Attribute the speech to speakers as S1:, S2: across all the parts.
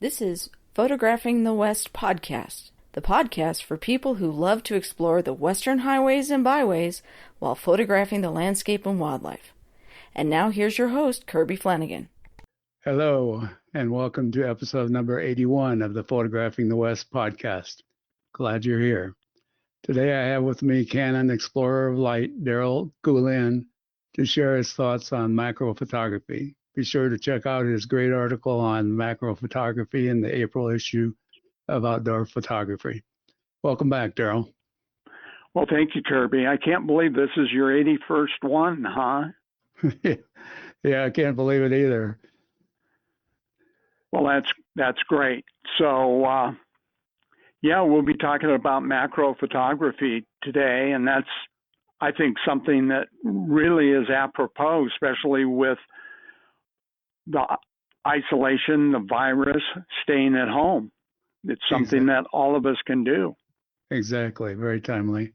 S1: This is Photographing the West podcast, the podcast for people who love to explore the western highways and byways while photographing the landscape and wildlife. And now here's your host, Kirby Flanagan.
S2: Hello, and welcome to episode number 81 of the Photographing the West podcast. Glad you're here. Today I have with me Canon Explorer of Light, Darrell Gulin, to share his thoughts on macro photography. Be sure to check out his great article on macro photography in the April issue of Outdoor Photography. Welcome back, Darrell.
S3: Well, thank you, Kirby. I can't believe this is your 81st one, huh?
S2: Yeah, I can't believe it either.
S3: Well, that's great. So, we'll be talking about macro photography today, and that's, I think, something that really is apropos, especially with the isolation, the virus, staying at home. It's something that all of us can do.
S2: Exactly. Very timely.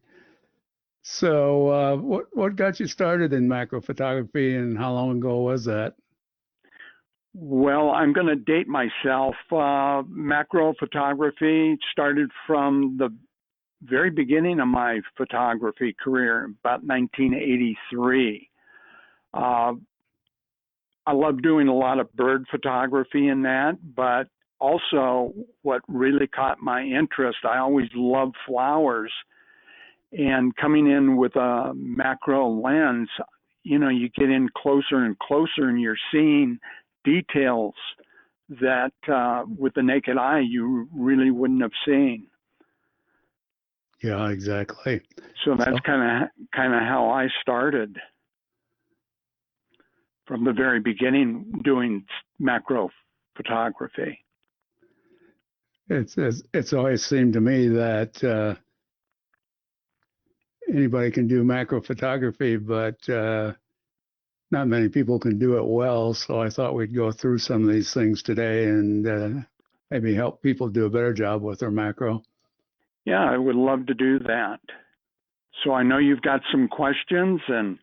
S2: So what got you started in macro photography, and how long ago was that?
S3: Well, I'm going to date myself. Macro photography started from the very beginning of my photography career, about 1983. I love doing a lot of bird photography in that, but also what really caught my interest, I always loved flowers. And coming in with a macro lens, you get in closer and closer and you're seeing details that with the naked eye you really wouldn't have seen.
S2: Yeah, exactly.
S3: So that's kind of how I started from the very beginning doing macro photography.
S2: It's always seemed to me that anybody can do macro photography, but not many people can do it well. So I thought we'd go through some of these things today and maybe help people do a better job with their macro.
S3: Yeah, I would love to do that. So I know you've got some questions and.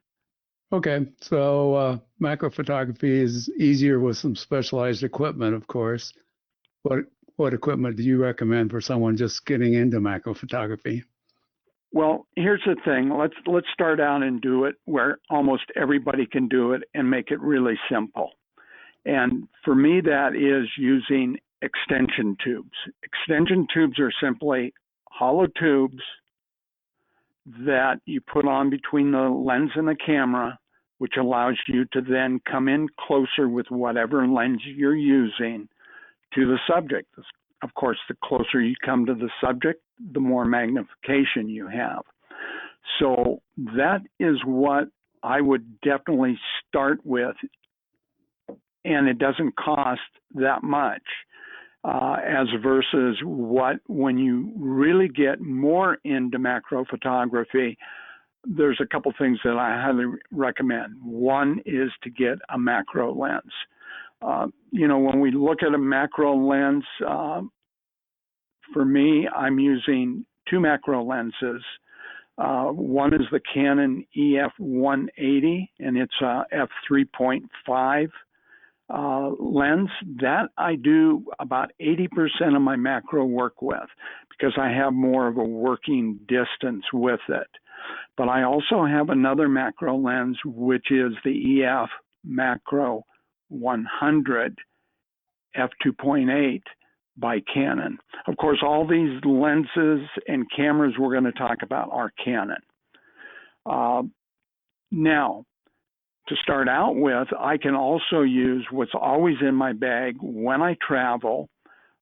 S2: Okay, so macro photography is easier with some specialized equipment, of course. What equipment do you recommend for someone just getting into macro photography?
S3: Well, here's the thing. Let's start out and do it where almost everybody can do it and make it really simple. And for me, that is using extension tubes. Extension tubes are simply hollow tubes that you put on between the lens and the camera, which allows you to then come in closer with whatever lens you're using to the subject. Of course, the closer you come to the subject, the more magnification you have. So that is what I would definitely start with, and it doesn't cost that much. As versus when you really get more into macro photography, there's a couple things that I highly recommend. One is to get a macro lens. When we look at a macro lens, for me, I'm using two macro lenses. One is the Canon EF 180, and it's a f3.5 lens. That I do about 80% of my macro work with because I have more of a working distance with it. But I also have another macro lens, which is the EF Macro 100 f2.8 by Canon. Of course, all these lenses and cameras we're going to talk about are Canon. Now, to start out with, I can also use what's always in my bag when I travel,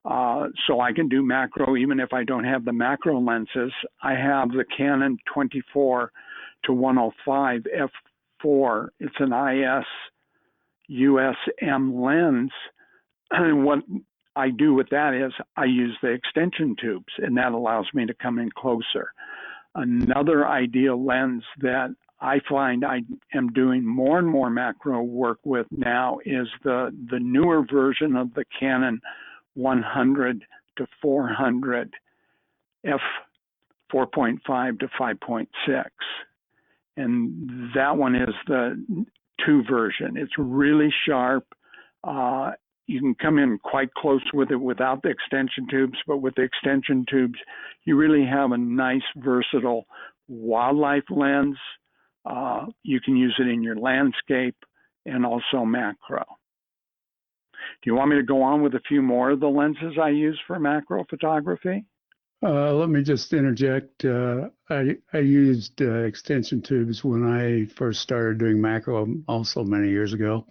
S3: so I can do macro even if I don't have the macro lenses. I have the Canon 24 to 105 f4. It's an IS USM lens. And what I do with that is I use the extension tubes, and that allows me to come in closer. Another ideal lens that I find I am doing more and more macro work with now is the newer version of the Canon 100 to 400 f4.5 to 5.6. And that one is the 2 version. It's really sharp. you can come in quite close with it without the extension tubes, but with the extension tubes, you really have a nice, versatile wildlife lens. You can use it in your landscape and also macro. Do you want me to go on with a few more of the lenses I use for macro photography?
S2: Let me just interject. I used extension tubes when I first started doing macro, also many years ago.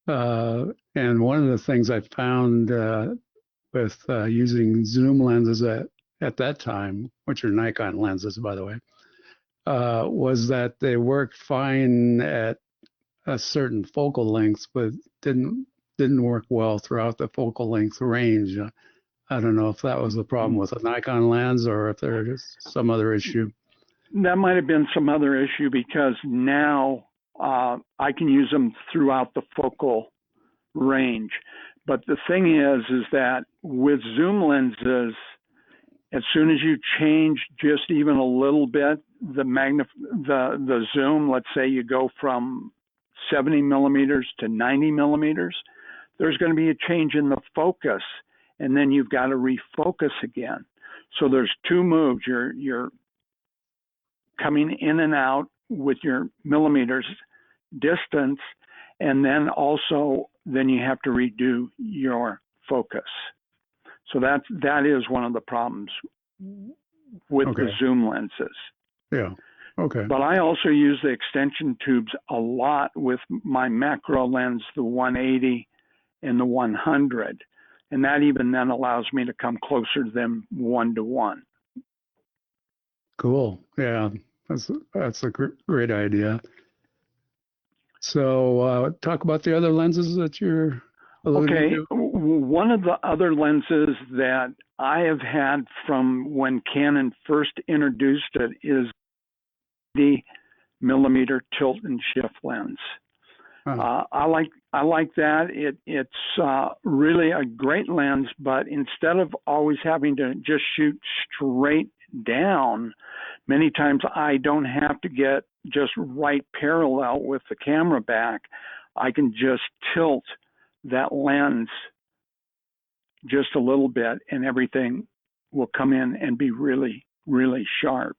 S2: And one of the things I found with using zoom lenses at that time, which are Nikon lenses, by the way, was that they worked fine at a certain focal length, but didn't work well throughout the focal length range. I don't know if that was the problem with a Nikon lens or if there's some other issue.
S3: That might have been some other issue because now I can use them throughout the focal range. But the thing is that with zoom lenses, as soon as you change just even a little bit the zoom, let's say you go from 70 millimeters to 90 millimeters, there's going to be a change in the focus, and then you've got to refocus again. So there's two moves. You're coming in and out with your millimeters distance, and then you have to redo your focus. So that is one of the problems with the zoom lenses.
S2: Yeah. Okay.
S3: But I also use the extension tubes a lot with my macro lens, the 180 and the 100. And that even then allows me to come closer to them 1-to-1.
S2: Cool. Yeah, that's a great idea. So talk about the other lenses that you're alluding to.
S3: One of the other lenses that I have had from when Canon first introduced it is the millimeter tilt and shift lens. I like that. It's really a great lens, but instead of always having to just shoot straight down, many times I don't have to get just right parallel with the camera back. I can just tilt that lens just a little bit and everything will come in and be really, really sharp.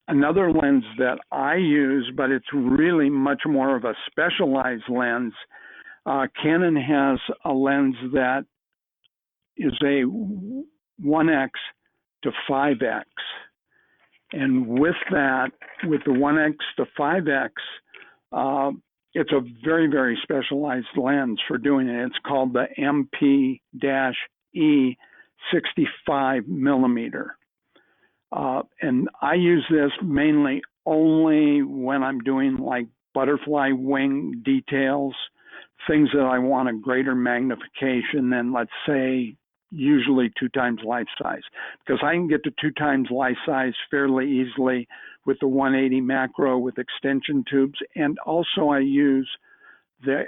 S3: Another lens that I use, but it's really much more of a specialized lens, Canon has a lens that is a 1x to 5x. And with that, with the 1x to 5x, it's a very, very specialized lens for doing it. It's called the MP-E 65 millimeter. And I use this mainly only when I'm doing like butterfly wing details, things that I want a greater magnification than, let's say, usually 2 times life size, because I can get to 2 times life size fairly easily with the 180 macro with extension tubes. And also I use the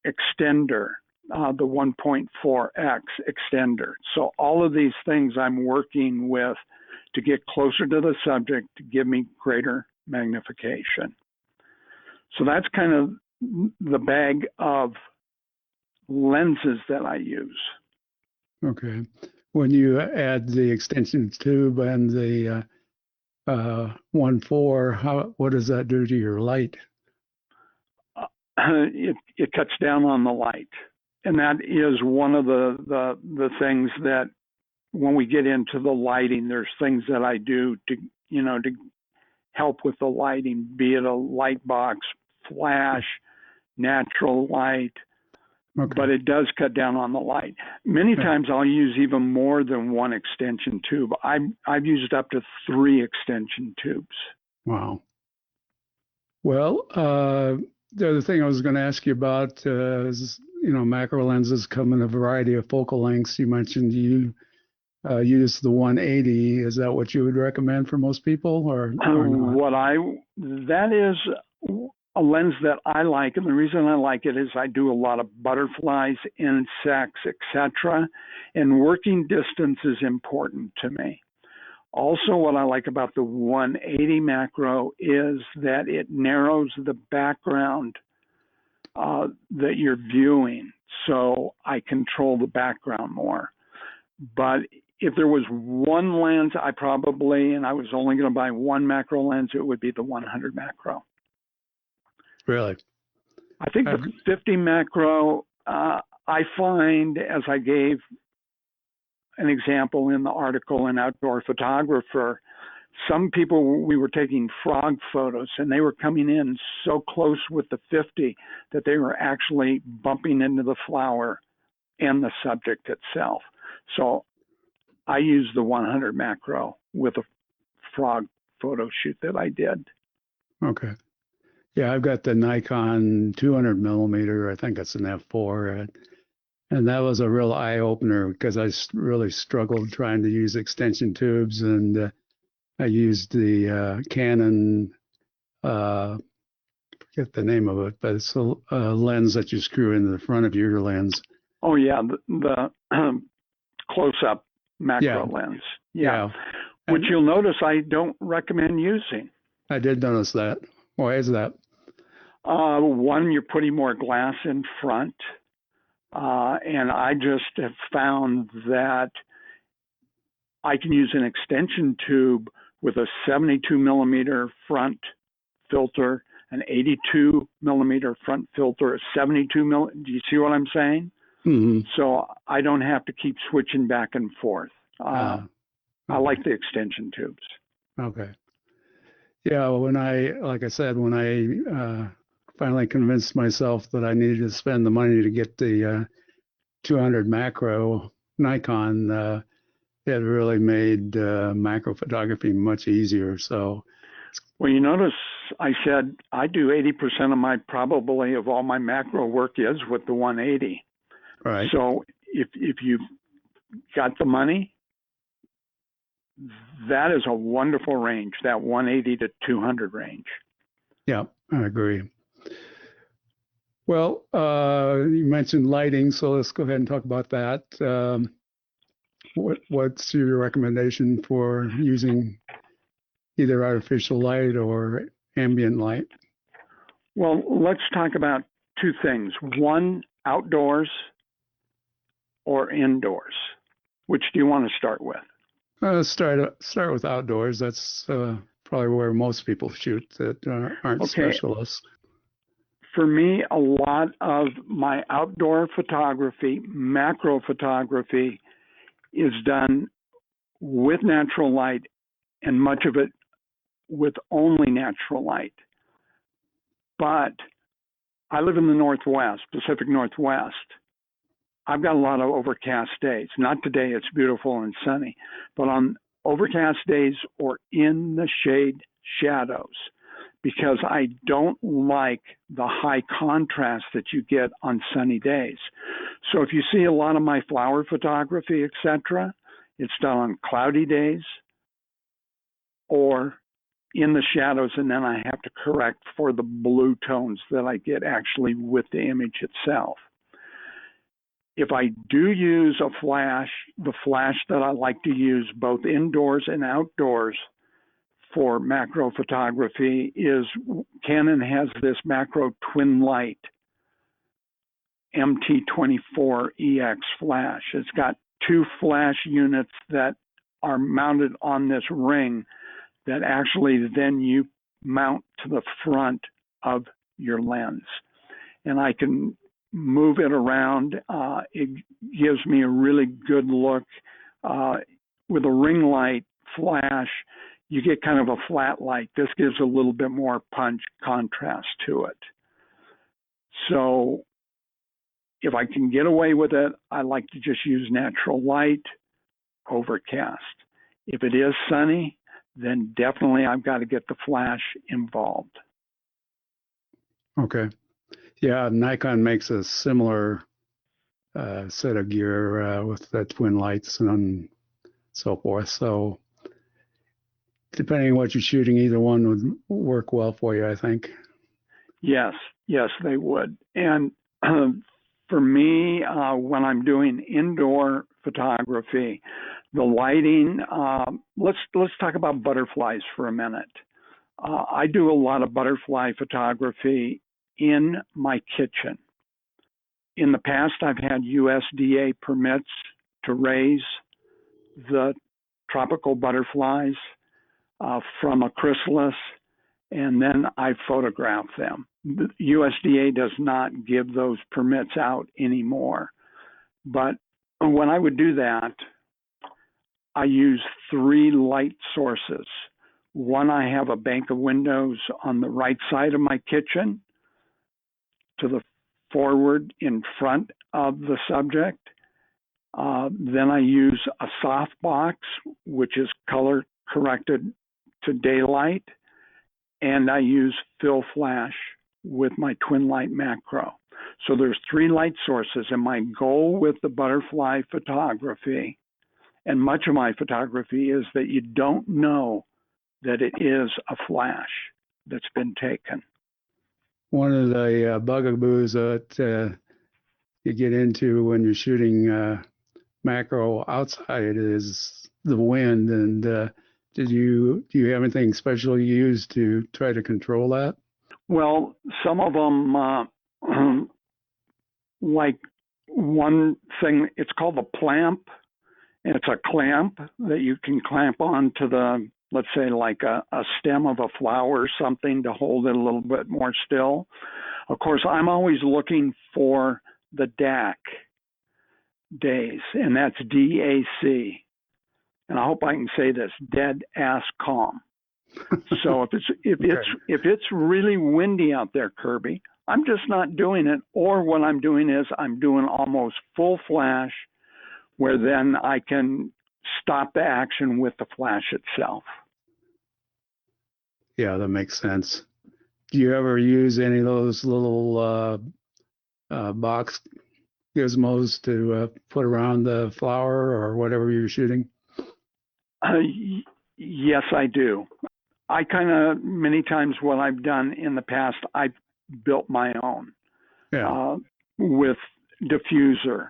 S3: extender, the 1.4x extender. So all of these things I'm working with to get closer to the subject to give me greater magnification. So that's kind of the bag of lenses that I use.
S2: Okay. When you add the extension tube and the 1.4, what does that do to your light?
S3: It cuts down on the light, and that is one of the things that when we get into the lighting, there's things that I do to help with the lighting, be it a light box, flash, natural light. Okay. But it does cut down on the light. Many times I'll use even more than one extension tube. I've used up to 3 extension tubes.
S2: Wow. Well, the other thing I was going to ask you about is, macro lenses come in a variety of focal lengths. You mentioned you use the 180. Is that what you would recommend for most people, or not?
S3: That is a lens that I like, and the reason I like it is I do a lot of butterflies, insects, etc., and working distance is important to me. Also, what I like about the 180 macro is that it narrows the background that you're viewing, so I control the background more. But if there was one lens, and I was only going to buy one macro lens, it would be the 100 macro.
S2: Really?
S3: I think the 50 macro, I find, as I gave an example in the article in Outdoor Photographer, some people, we were taking frog photos and they were coming in so close with the 50 that they were actually bumping into the flower and the subject itself. So I used the 100 macro with a frog photo shoot that I did.
S2: Okay. Yeah, I've got the Nikon 200 millimeter. I think it's an f4. And that was a real eye opener because I really struggled trying to use extension tubes. And I used the Canon, forget the name of it, but it's a lens that you screw into the front of your lens.
S3: Oh, yeah, the close-up macro lens. Yeah. Which you'll notice I don't recommend using.
S2: I did notice that. Why is that?
S3: One, you're putting more glass in front. And I just have found that I can use an extension tube with a 72 millimeter front filter, an 82 millimeter front filter, a 72 do you see what I'm saying?
S2: Mm-hmm.
S3: So I don't have to keep switching back and forth.
S2: Okay.
S3: I like the extension tubes.
S2: Okay. Yeah, like I said, when I finally convinced myself that I needed to spend the money to get the 200 macro Nikon, it really made macro photography much easier. So,
S3: well, you notice I said I do 80% of all my macro work is with the 180.
S2: Right.
S3: So if you got the money, that is a wonderful range, that 180 to 200 range.
S2: Yeah, I agree. Well, you mentioned lighting, so let's go ahead and talk about that. What's your recommendation for using either artificial light or ambient light?
S3: Well, let's talk about two things. One, outdoors or indoors. Which do you want to start with?
S2: Start with outdoors. That's probably where most people shoot that aren't specialists.
S3: For me, a lot of my outdoor photography, macro photography, is done with natural light, and much of it with only natural light. But I live in the Northwest, Pacific Northwest. I've got a lot of overcast days. Not today, it's beautiful and sunny, but on overcast days or in the shade shadows, because I don't like the high contrast that you get on sunny days. So if you see a lot of my flower photography, etc., it's done on cloudy days or in the shadows, and then I have to correct for the blue tones that I get actually with the image itself. If I do use a flash, the flash that I like to use both indoors and outdoors for macro photography is Canon has this macro twin light MT24EX flash. It's got two flash units that are mounted on this ring that actually then you mount to the front of your lens. And I can move it around. It gives me a really good look. With a ring light flash, you get kind of a flat light. This gives a little bit more punch contrast to it. So if I can get away with it, I like to just use natural light, overcast. If it is sunny, then definitely I've got to get the flash involved.
S2: Okay. Yeah, Nikon makes a similar set of gear with the twin lights and so forth. So depending on what you're shooting, either one would work well for you, I think. Yes,
S3: they would. And for me, when I'm doing indoor photography, the lighting, let's talk about butterflies for a minute. I do a lot of butterfly photography in my kitchen. In the past, I've had USDA permits to raise the tropical butterflies from a chrysalis, and then I photograph them. The USDA does not give those permits out anymore. But when I would do that, I use 3 light sources. One, I have a bank of windows on the right side of my kitchen to the forward in front of the subject. Then I use a softbox, which is color corrected to daylight, and I use fill flash with my twin light macro. So there's 3 light sources, and my goal with the butterfly photography, and much of my photography, is that you don't know that it is a flash that's been taken.
S2: One of the bugaboos that you get into when you're shooting macro outside is the wind. And do you have anything special you use to try to control that?
S3: Well, some of them, like one thing, it's called a plamp. And it's a clamp that you can clamp onto the, let's say, like a stem of a flower or something to hold it a little bit more still. Of course, I'm always looking for the DAC days, and that's DAC. And I hope I can say this: dead ass calm. So if it's really windy out there, Kirby, I'm just not doing it. Or what I'm doing is I'm doing almost full flash, where then I can stop the action with the flash itself.
S2: Yeah, that makes sense. Do you ever use any of those little box gizmos to put around the flower or whatever you're shooting?
S3: Yes, I do. I kind of, many times what I've done in the past, I've built my own with diffuser.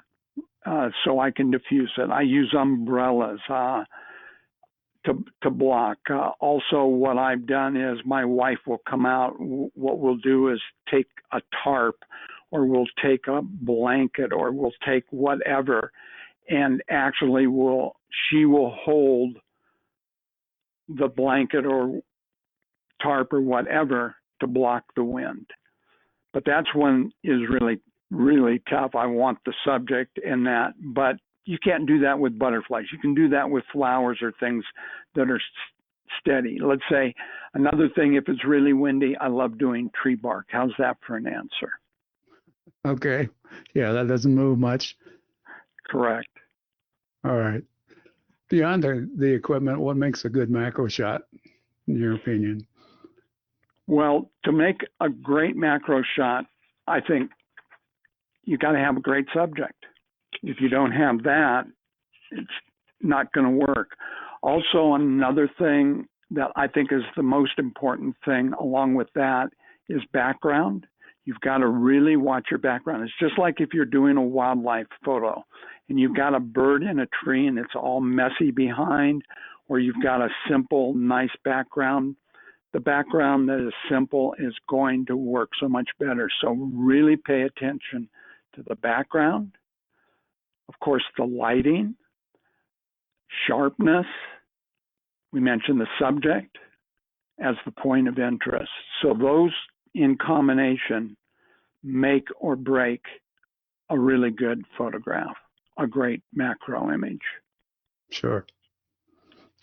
S3: So I can diffuse it. I use umbrellas to block. Also, what I've done is my wife will come out. What we'll do is take a tarp, or we'll take a blanket, or we'll take whatever, and actually she will hold the blanket or tarp or whatever to block the wind. But that's one is really, really tough. I want the subject in that, but you can't do that with butterflies. You can do that with flowers or things that are steady. Let's say another thing, if it's really windy, I love doing tree bark. How's that for an answer?
S2: Okay. Yeah, that doesn't move much.
S3: Correct.
S2: All right. Beyond the equipment, what makes a good macro shot, in your opinion?
S3: Well, to make a great macro shot, I think you got to have a great subject. If you don't have that, it's not going to work. Also, another thing that I think is the most important thing along with that is background. You've got to really watch your background. It's just like if you're doing a wildlife photo and you've got a bird in a tree and it's all messy behind, or you've got a simple, nice background. The background that is simple is going to work so much better. So really pay attention to the background. Of course, the lighting, sharpness. We mentioned the subject as the point of interest. So those in combination make or break a really good photograph, a great macro image.
S2: Sure.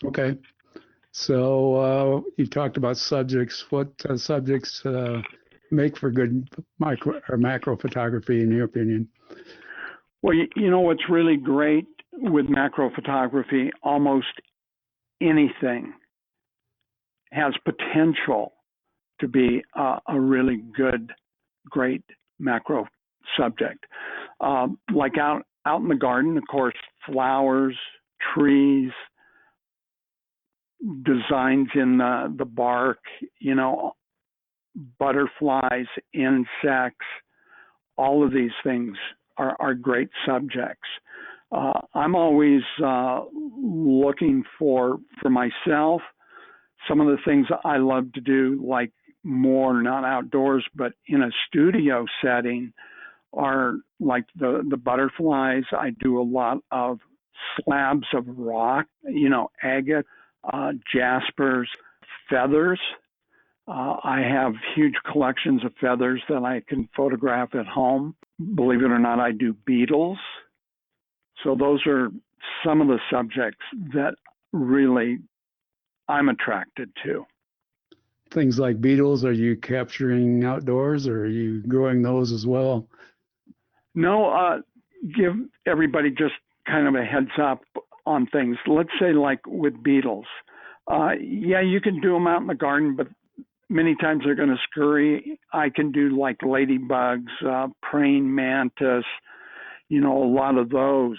S2: Okay. So you talked about subjects. What subjects make for good micro or macro photography, in your opinion?
S3: Well, you know what's really great with macro photography? Almost anything has potential to be a really good, great macro subject. Like out in the garden, of course, flowers, trees, designs in the bark, butterflies, insects, all of these things are great subjects. I'm always looking for myself, some of the things I love to do, like more, not outdoors, but in a studio setting, are like the butterflies. I do a lot of slabs of rock, agate, jaspers, feathers. I have huge collections of feathers that I can photograph at home. Believe it or not, I do beetles. So those are some of the subjects that really I'm attracted to.
S2: Things like beetles, are you capturing outdoors or are you growing those as well?
S3: No, give everybody just kind of a heads up on things. Let's say like with beetles. Yeah, you can do them out in the garden, but many times they're going to scurry. I can do like ladybugs, praying mantis, a lot of those.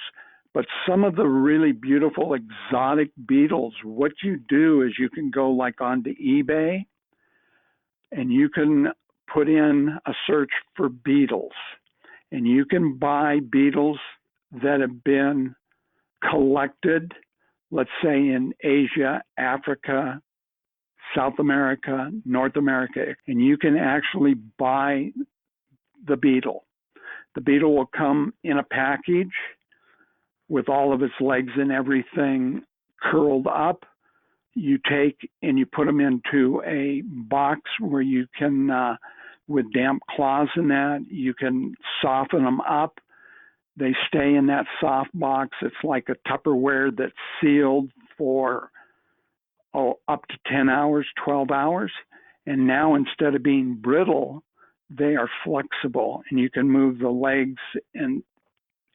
S3: But some of the really beautiful exotic beetles, what you do is you can go like onto eBay and you can put in a search for beetles. And you can buy beetles that have been collected, let's say in Asia, Africa, South America, North America, and you can actually buy the beetle. The beetle will come in a package with all of its legs and everything curled up. You take and you put them into a box where you can, with damp cloths in that, you can soften them up. They stay in that soft box. It's like a Tupperware that's sealed for up to 10 hours, 12 hours. And now instead of being brittle, they are flexible and you can move the legs and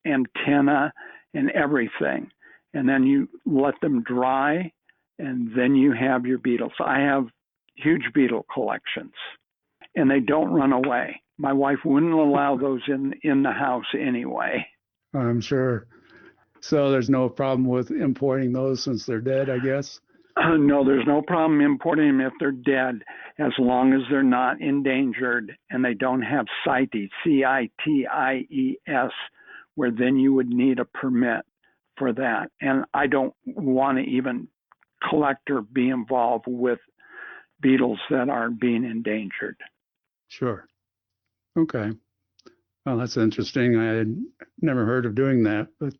S3: antenna and everything. And then you let them dry and then you have your beetles. I have huge beetle collections and they don't run away. My wife wouldn't allow those in the house anyway.
S2: I'm sure. So there's no problem with importing those since they're dead, I guess?
S3: No, there's no problem importing them if they're dead, as long as they're not endangered and they don't have CITES, CITIES, where then you would need a permit for that. And I don't want to even collect or be involved with beetles that are being endangered.
S2: Sure. Okay. Well, that's interesting. I had never heard of doing that, but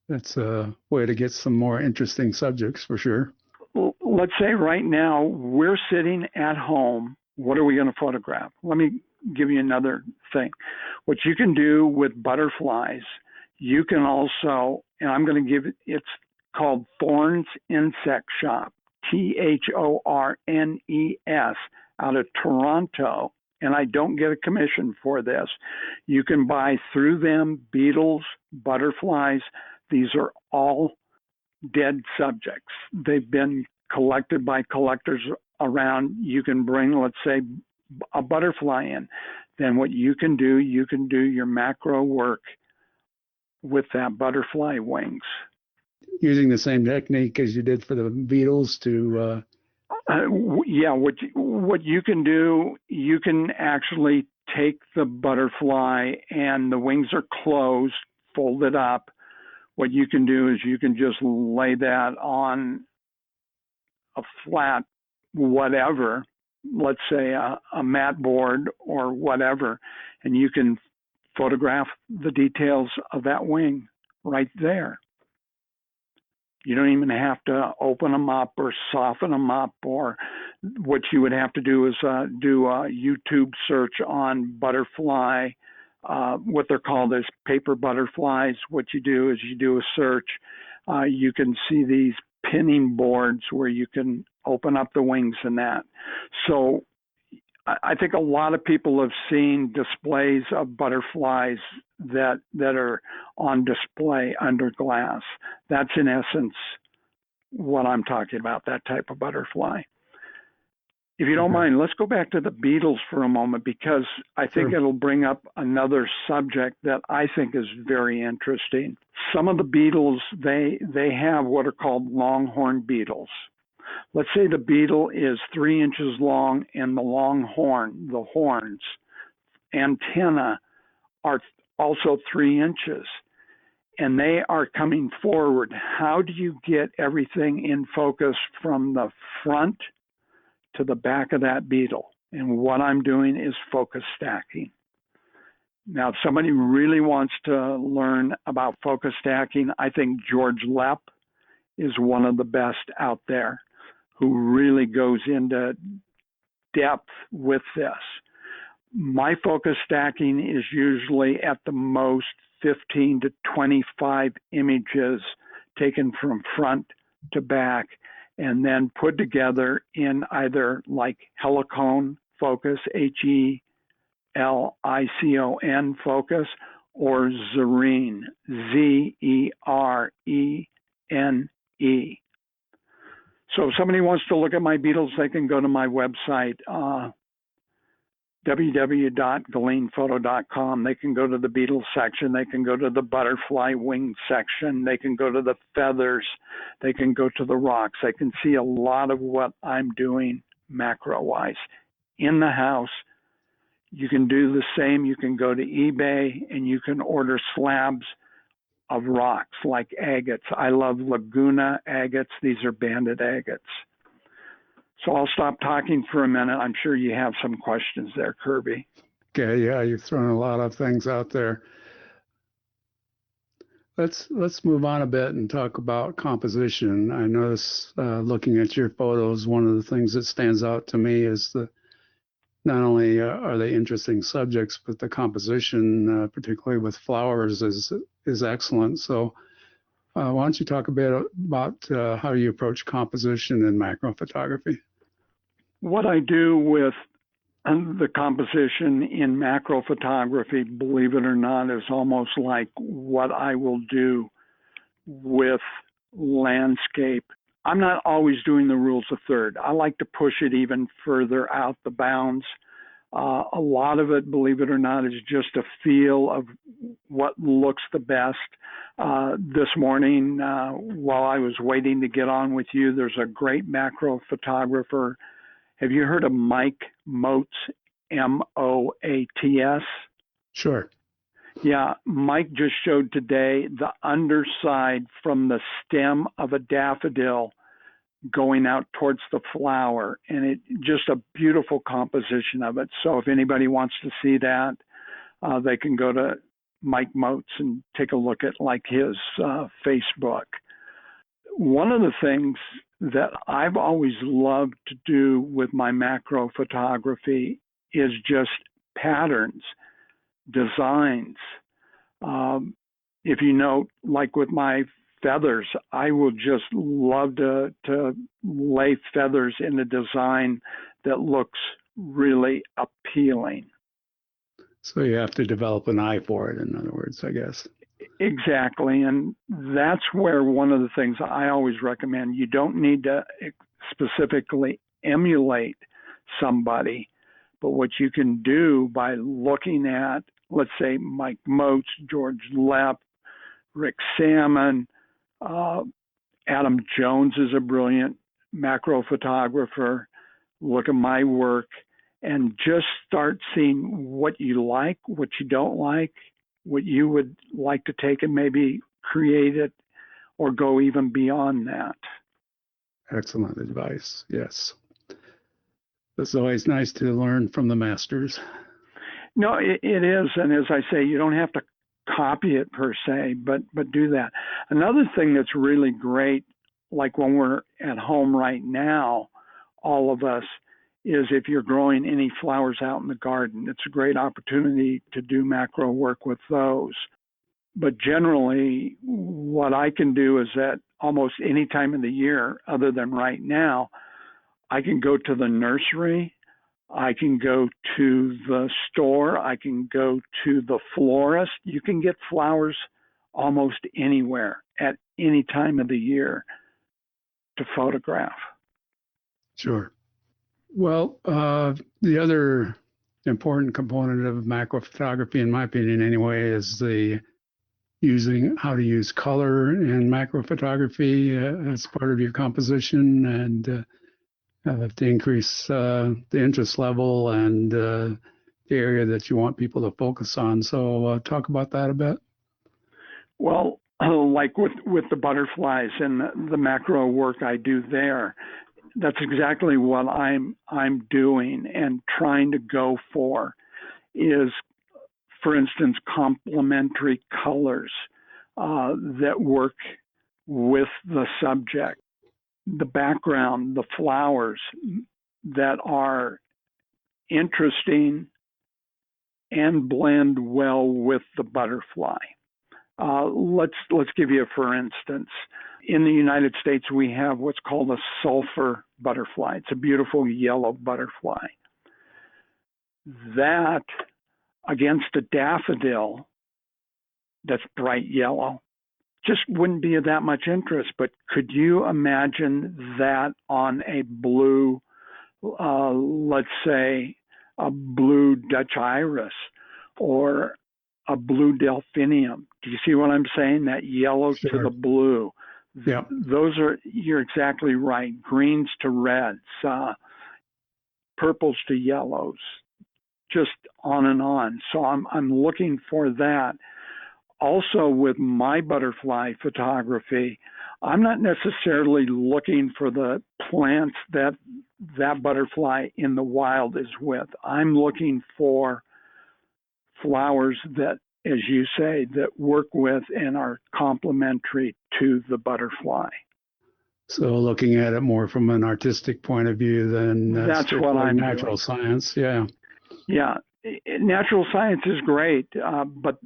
S2: that's a way to get some more interesting subjects for sure.
S3: Let's say right now we're sitting at home. What are we going to photograph? Let me give you another thing. What you can do with butterflies, you can also, and I'm going to give it, it's called Thorns Insect Shop, THORNES, out of Toronto. And I don't get a commission for this. You can buy through them beetles, butterflies. These are all dead subjects. They've been collected by collectors around. You can bring, let's say, a butterfly in. Then what you can do your macro work with that butterfly wings.
S2: Using the same technique as you did for the beetles to...
S3: Yeah, what you can do, you can actually take the butterfly and the wings are closed, folded up. What you can do is you can just lay that on a flat whatever, let's say a mat board or whatever, and you can photograph the details of that wing right there. You don't even have to open them up or soften them up, or what you would have to do is do a YouTube search on butterfly, what they're called as paper butterflies. What you do is you do a search. You can see these pinning boards where you can open up the wings and that. So I think a lot of people have seen displays of butterflies that are on display under glass. That's in essence what I'm talking about, that type of butterfly. If you don't mind, let's go back to the beetles for a moment, because I think it'll bring up another subject that I think is very interesting. Some of the beetles, they have what are called longhorn beetles. Let's say the beetle is 3 inches long and the longhorn, the horns, antenna are also 3 inches and they are coming forward. How do you get everything in focus from the front to the back of that beetle. And what I'm doing is focus stacking. Now, if somebody really wants to learn about focus stacking, I think George Lepp is one of the best out there who really goes into depth with this. My focus stacking is usually at the most 15 to 25 images taken from front to back and then put together in either like helicone focus, HELICON focus, or Zerene, ZERENE. So if somebody wants to look at my beetles, they can go to my website, www.gulinphoto.com. They can go to the beetle section. They can go to the butterfly wing section. They can go to the feathers. They can go to the rocks. They can see a lot of what I'm doing macro-wise. In the house, you can do the same. You can go to eBay and you can order slabs of rocks like agates. I love Laguna agates. These are banded agates. So I'll stop talking for a minute. I'm sure you have some questions there, Kirby.
S2: Okay, yeah, you've thrown a lot of things out there. Let's move on a bit and talk about composition. I notice looking at your photos, one of the things that stands out to me is not only are they interesting subjects, but the composition, particularly with flowers, is excellent. So why don't you talk a bit about how you approach composition in macro photography?
S3: What I do with the composition in macro photography, believe it or not, is almost like what I will do with landscape. I'm not always doing the rules of third. I like to push it even further out the bounds. A lot of it, believe it or not, is just a feel of what looks the best. This morning, while I was waiting to get on with you, there's a great macro photographer. Have you heard of Mike Moats, Moats?
S2: Sure.
S3: Yeah, Mike just showed today the underside from the stem of a daffodil going out towards the flower, and it just a beautiful composition of it. So if anybody wants to see that, they can go to Mike Moats and take a look at like his Facebook. One of the things that I've always loved to do with my macro photography is just patterns, designs. If you note, like with my feathers, I will just love to lay feathers in a design that looks really appealing.
S2: So you have to develop an eye for it, in other words, I guess.
S3: Exactly. And that's where one of the things I always recommend, you don't need to specifically emulate somebody, but what you can do by looking at, let's say, Mike Moats, George Lepp, Rick Salmon, Adam Jones is a brilliant macro photographer. Look at my work and just start seeing what you like, what you don't like, what you would like to take and maybe create it or go even beyond that.
S2: Excellent advice. Yes. It's always nice to learn from the masters.
S3: No, it is. And as I say, you don't have to copy it per se, but do that. Another thing that's really great, like when we're at home right now, all of us, is if you're growing any flowers out in the garden, it's a great opportunity to do macro work with those. But generally, what I can do is that almost any time of the year, other than right now, I can go to the nursery, I can go to the store, I can go to the florist. You can get flowers almost anywhere at any time of the year to photograph.
S2: Sure. Well, the other important component of macro photography, in my opinion anyway, is how to use color in macro photography as part of your composition and to increase the interest level and the area that you want people to focus on. So talk about that a bit.
S3: Well, like with the butterflies and the macro work I do there, that's exactly what I'm doing and trying to go for is, for instance, complementary colors that work with the subject, the background, the flowers that are interesting and blend well with the butterfly. Let's give you a for instance. In the United States, we have what's called a sulfur butterfly. It's a beautiful yellow butterfly. That against a daffodil that's bright yellow just wouldn't be of that much interest. But could you imagine that on a blue, let's say, a blue Dutch iris or a blue delphinium? Do you see what I'm saying? That yellow
S2: Sure.
S3: to the blue.
S2: Yeah.
S3: Those are, you're exactly right. Greens to reds, purples to yellows, just on and on. So I'm looking for that. Also with my butterfly photography, I'm not necessarily looking for the plants that butterfly in the wild is with. I'm looking for flowers that, as you say, that work with and are complementary to the butterfly.
S2: So looking at it more from an artistic point of view than
S3: that's what I'm
S2: natural
S3: doing.
S2: science. Yeah.
S3: Yeah, natural science is great, but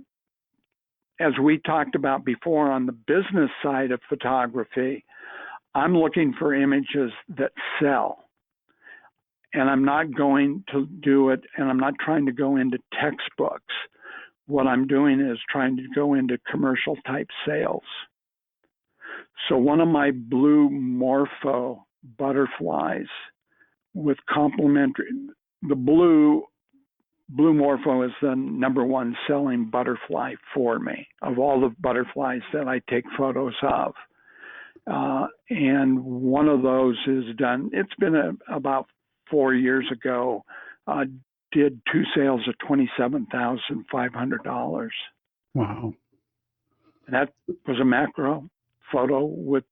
S3: as we talked about before on the business side of photography, I'm looking for images that sell. And I'm not going to do it, and I'm not trying to go into textbooks. What I'm doing is trying to go into commercial type sales. So one of my blue morpho butterflies with complementary, the blue morpho is the number one selling butterfly for me of all the butterflies that I take photos of. And one of those is done, it's been about 4 years ago, did 2 sales of $27,500.
S2: Wow.
S3: And that was a macro photo with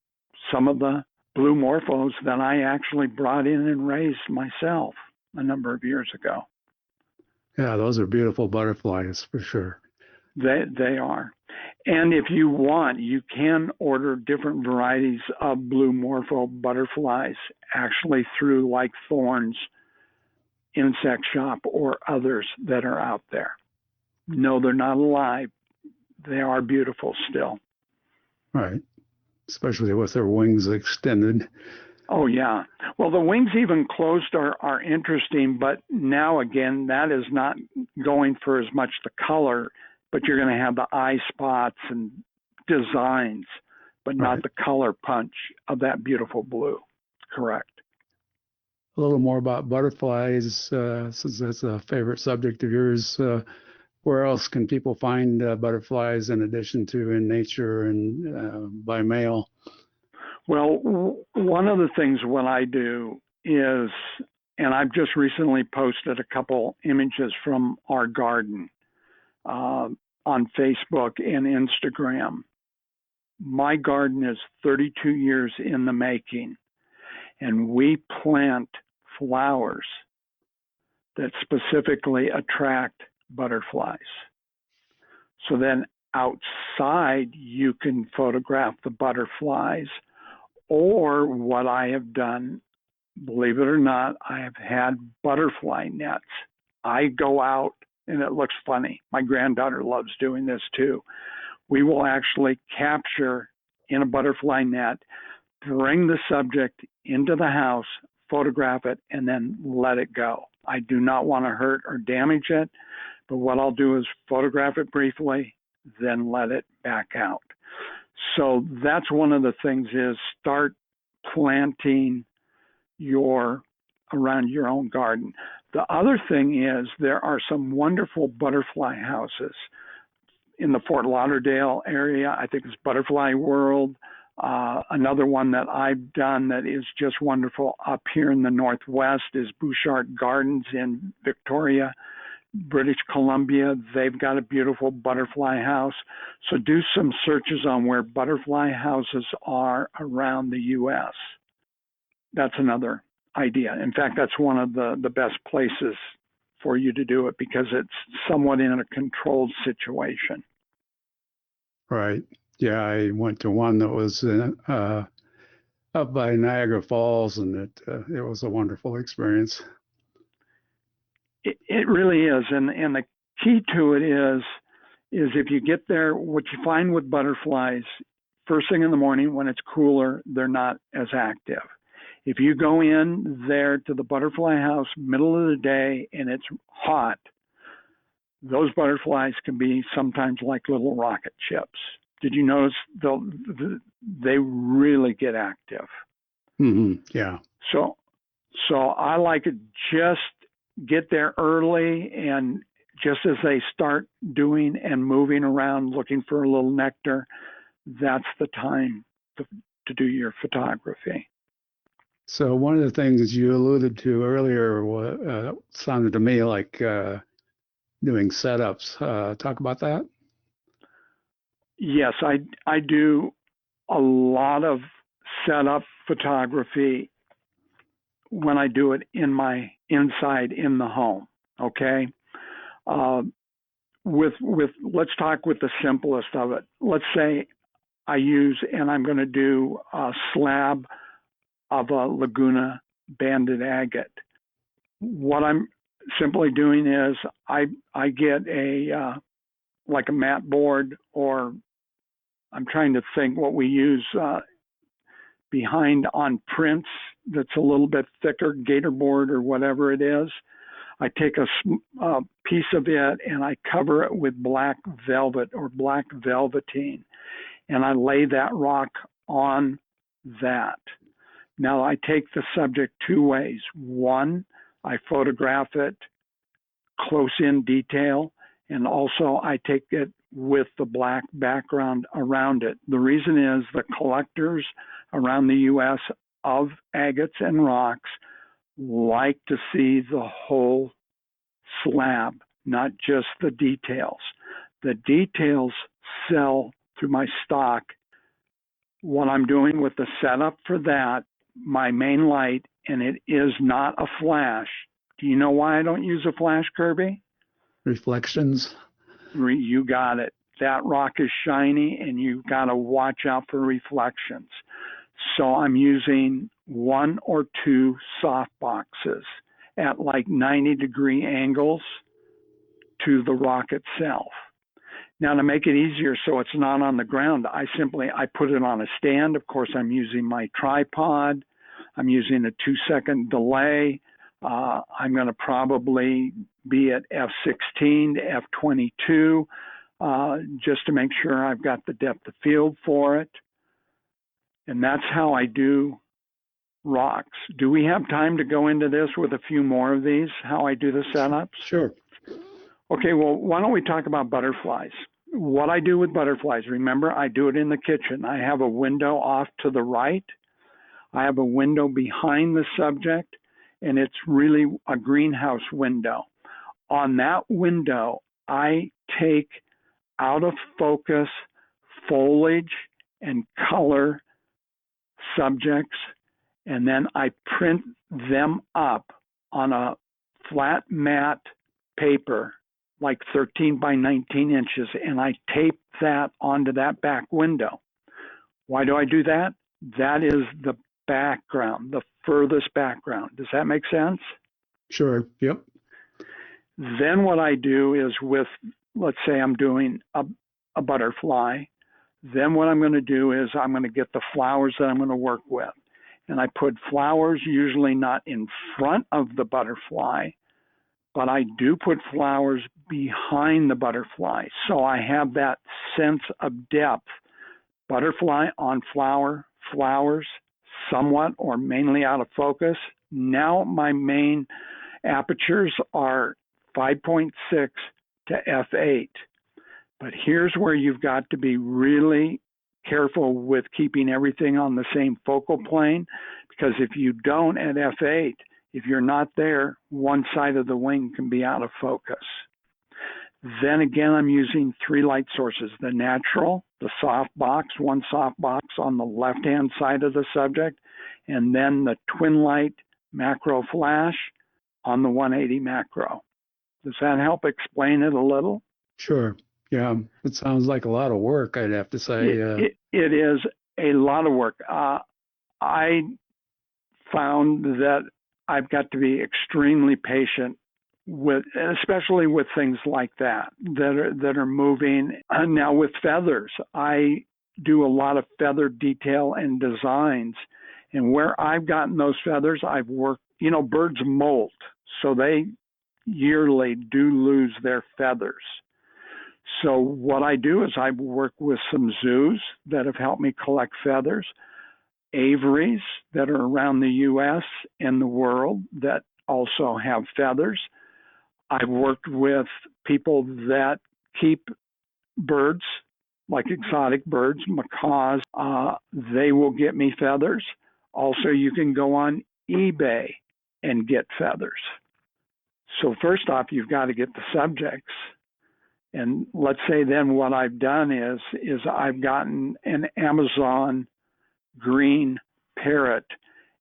S3: some of the blue morphos that I actually brought in and raised myself a number of years ago.
S2: Yeah, those are beautiful butterflies for sure.
S3: They are. And if you want, you can order different varieties of blue morpho butterflies actually through like Thorn's Insect Shop or others that are out there. No, they're not alive. They are beautiful still.
S2: Right. Especially with their wings extended.
S3: Oh, yeah. Well, the wings even closed are interesting, but now again, that is not going for as much the color, but you're going to have the eye spots and designs, but not
S2: Right.
S3: the color punch of that beautiful blue. Correct.
S2: A little more about butterflies, since that's a favorite subject of yours. Where else can people find butterflies in addition to in nature and by mail?
S3: Well, one of the things what I do is, and I've just recently posted a couple images from our garden on Facebook and Instagram. My garden is 32 years in the making, and we plant flowers that specifically attract butterflies. So then outside, you can photograph the butterflies. Or what I have done, believe it or not, I have had butterfly nets. I go out, and it looks funny. My granddaughter loves doing this too. We will actually capture in a butterfly net, bring the subject into the house, photograph it, and then let it go. I do not want to hurt or damage it, but what I'll do is photograph it briefly, then let it back out. So that's one of the things is start planting around your own garden. The other thing is there are some wonderful butterfly houses in the Fort Lauderdale area. I think it's Butterfly World. Another one that I've done that is just wonderful up here in the Northwest is Bouchard Gardens in Victoria, British Columbia. They've got a beautiful butterfly house. So do some searches on where butterfly houses are around the U.S. that's another idea. In fact, that's one of the best places for you to do it because it's somewhat in a controlled situation.
S2: Right. Yeah, I went to one that was up by Niagara Falls, and it was a wonderful experience.
S3: It really is, and the key to it is if you get there, what you find with butterflies, first thing in the morning when it's cooler, they're not as active. If you go in there to the butterfly house middle of the day and it's hot, those butterflies can be sometimes like little rocket ships. Did you notice they really get active?
S2: Mm-hmm. Yeah.
S3: So I like it, just get there early, and just as they start doing and moving around looking for a little nectar, that's the time to do your photography.
S2: So one of the things you alluded to earlier sounded to me like doing setups. Talk about that.
S3: Yes, I do a lot of setup photography when I do it inside in the home. Okay. Let's talk with the simplest of it. Let's say I'm going to do a slab of a Laguna banded agate. What I'm simply doing is I get like a mat board, or I'm trying to think what we use behind on prints that's a little bit thicker, gator board or whatever it is. I take a piece of it and I cover it with black velvet or black velveteen, and I lay that rock on that. Now I take the subject two ways. One, I photograph it close in detail, and also I take it with the black background around it. The reason is the collectors around the U.S. of agates and rocks like to see the whole slab, not just the details. The details sell through my stock. What I'm doing with the setup for that, my main light, and it is not a flash. Do you know why I don't use a flash, Kirby?
S2: Reflections.
S3: You got it. That rock is shiny and you've got to watch out for reflections. So I'm using one or two soft boxes at like 90-degree angles to the rock itself. Now, to make it easier so it's not on the ground, I put it on a stand. Of course, I'm using my tripod. I'm using a 2-second delay. I'm going to probably be at f16 to f22 just to make sure I've got the depth of field for it. And that's how I do rocks. Do we have time to go into this with a few more of these, how I do the setups?
S2: Sure.
S3: Okay, well, why don't we talk about butterflies? What I do with butterflies, remember, I do it in the kitchen. I have a window off to the right. I have a window behind the subject, and it's really a greenhouse window. On that window, I take out of focus foliage and color subjects, and then I print them up on a flat mat paper, like 13 by 19 inches, and I tape that onto that back window. Why do I do that? That is the background, the furthest background. Does that make sense?
S2: Sure. Yep.
S3: Then what I do is let's say I'm doing a butterfly. Then what I'm going to do is I'm going to get the flowers that I'm going to work with. And I put flowers usually not in front of the butterfly, but I do put flowers behind the butterfly. So I have that sense of depth. Butterfly on flower, flowers, somewhat or mainly out of focus. Now my main apertures are 5.6 to f8. But here's where you've got to be really careful with keeping everything on the same focal plane, because if you don't at f8, if you're not there, one side of the wing can be out of focus. Then again, I'm using 3 light sources, the natural, the soft box, one soft box on the left-hand side of the subject, and then the twin light macro flash on the 180 macro. Does that help explain it a little?
S2: Sure. Yeah, it sounds like a lot of work, I'd have to say.
S3: It is a lot of work. I found that I've got to be extremely patient with, especially with things like that are moving. Now with feathers, I do a lot of feather detail and designs, and where I've gotten those feathers, I've worked. Birds molt, so they yearly do lose their feathers. So what I do is I work with some zoos that have helped me collect feathers, aviaries that are around the U.S. and the world that also have feathers. I've worked with people that keep birds, like exotic birds, macaws. They will get me feathers. Also, you can go on eBay and get feathers. So first off, you've got to get the subjects. And let's say then what I've done is I've gotten an Amazon green parrot,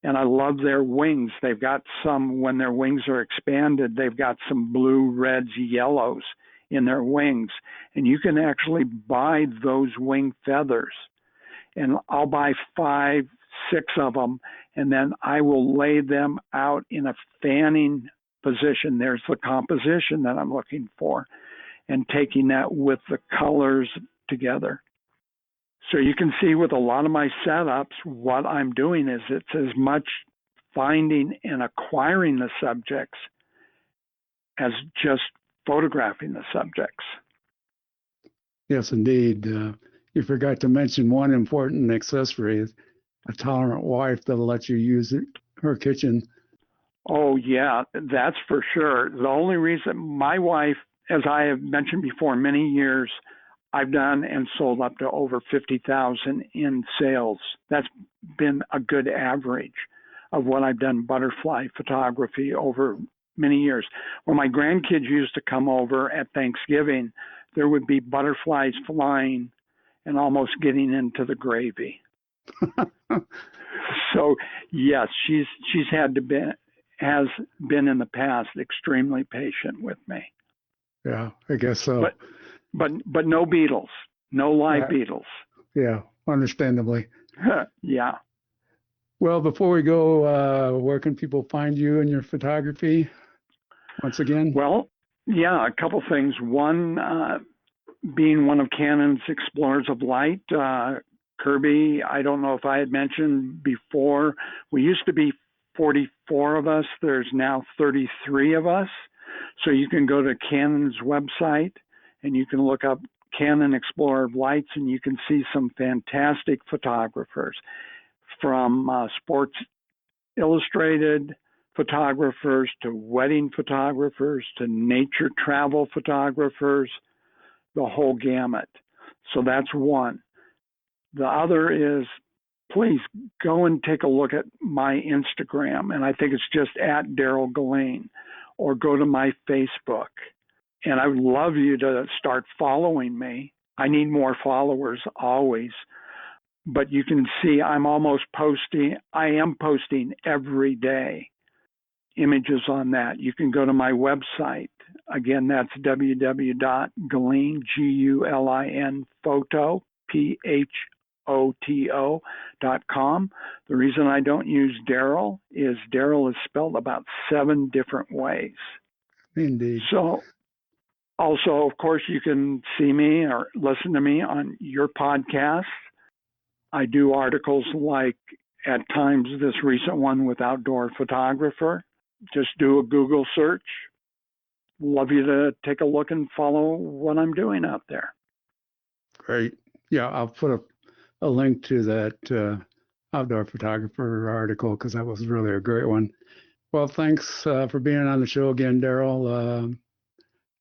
S3: and I love their wings. They've got some, when their wings are expanded, they've got some blue, reds, yellows in their wings. And you can actually buy those wing feathers. And I'll buy 5, 6 of them, and then I will lay them out in a fanning position. There's the composition that I'm looking for, and taking that with the colors together. So you can see with a lot of my setups, what I'm doing is it's as much finding and acquiring the subjects as just photographing the subjects.
S2: Yes, indeed. You forgot to mention one important accessory, a tolerant wife that'll let you use her kitchen.
S3: Oh, yeah, that's for sure. The only reason my wife, as I have mentioned before, many years, I've done and sold up to over 50,000 in sales. That's been a good average of what I've done butterfly photography over many years. When my grandkids used to come over at Thanksgiving, there would be butterflies flying and almost getting into the gravy. So yes, has been in the past extremely patient with me.
S2: Yeah, I guess so.
S3: But no beetles, no live beetles.
S2: Yeah, understandably.
S3: Yeah.
S2: Well, before we go, where can people find you and your photography once again?
S3: Well, yeah, a couple things. One, being one of Canon's Explorers of Light, Kirby, I don't know if I had mentioned before, we used to be 44 of us. There's now 33 of us. So you can go to Canon's website and you can look up Canon Explorer of Lights, and you can see some fantastic photographers, from Sports Illustrated photographers to wedding photographers to nature travel photographers, the whole gamut. So that's one. The other is, please go and take a look at my Instagram, and I think it's just at Darrell Gulin, or go to my Facebook. And I would love you to start following me. I need more followers always. But you can see I am posting every day images on that. You can go to my website. Again, that's www.gulin, Gulin, photo, photo.com. The reason I don't use Darrell is Darrell is spelled about 7 different ways.
S2: Indeed.
S3: So also, of course, you can see me or listen to me on your podcast. I do articles like, at times, this recent one with Outdoor Photographer. Just do a Google search. Love you to take a look and follow what I'm doing out there.
S2: Great. Yeah, I'll put a link to that Outdoor Photographer article, because that was really a great one. Well, thanks for being on the show again, Darrell.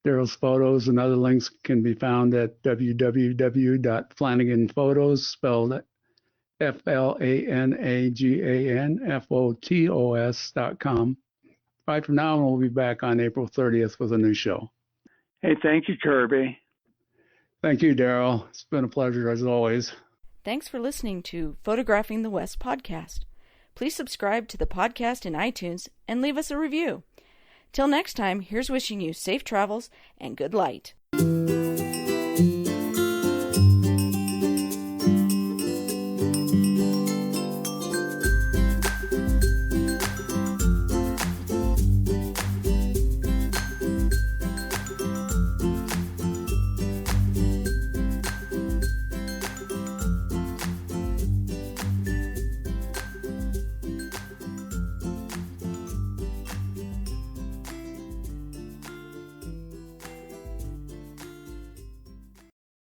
S2: Darrell's photos and other links can be found at www.flanaganphotos, spelled FLANAGANPHOTOS.com. Bye for now, and we'll be back on April 30th with a new show.
S3: Hey, thank you, Kirby.
S2: Thank you, Darrell. It's been a pleasure as always.
S1: Thanks for listening to Photographing the West podcast. Please subscribe to the podcast in iTunes and leave us a review. Till next time, here's wishing you safe travels and good light.